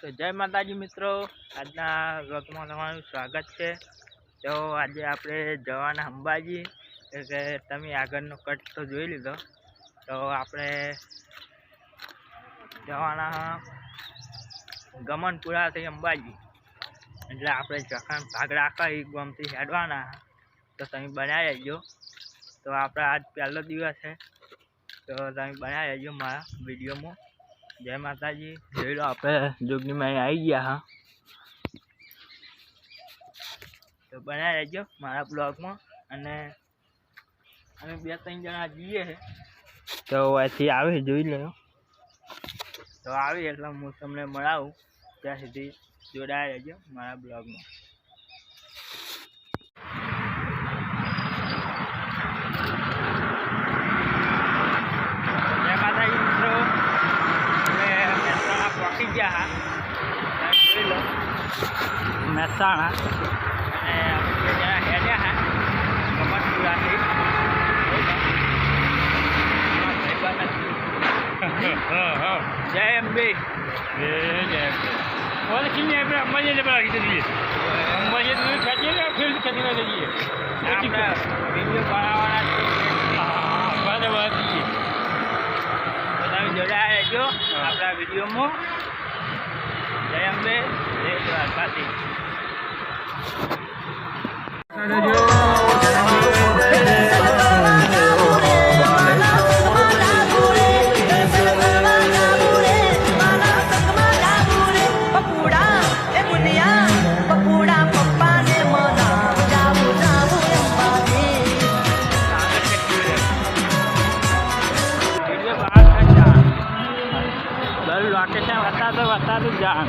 તો જય માતાજી મિત્રો, આજના વ્લોગમાં તમારું સ્વાગત છે। તો આજે આપણે જવાના અંબાજી, એટલે તમે આગળનો કટ તો જોઈ લીધો। તો આપણે જવાના ગમનપુરાથી અંબાજી, એટલે આપણે જખાન ભાગ રાખવા એ ગામથી હેડવાના। તો તમે બનાવી રહેજો। તો આપણે આજ પહેલો દિવસ છે, તો તમે બનાવી રહેજો મારા વિડીયોમાં। જય માતાજી। જોઈ લો આપણે જોગની માં આવી ગયા હા, તો બનાવી રહેજો મારા બ્લોગમાં। અને અમે 2-3 જણા જઈએ છે, તો અહીંથી આવે જોઈ લો। તો આવી એટલે હું તમને મળાવું, ત્યાં સુધી જોડાયા રહેજો મારા બ્લોગમાં। જય માતાજી મિત્રો, મહેસાણા પહોંચી ગયા હા, જોઈ લો મહેસાણા। અને અમે 2 જણા હેડ્યા હા ગમનપુરાથી। જય અંબે, જય અંબે। और किन्हीं पे अंबाजी ने बना के दिए, अंबाजी ने खाती है फिर खाती ना दिए। आपका वीडियो बनावाना है, हां बराबर दिए। बताओ जोड़ा है जो आपका वीडियो में। जय अंबे, जय द्वारकाधी। लोकेशन बता दो जान।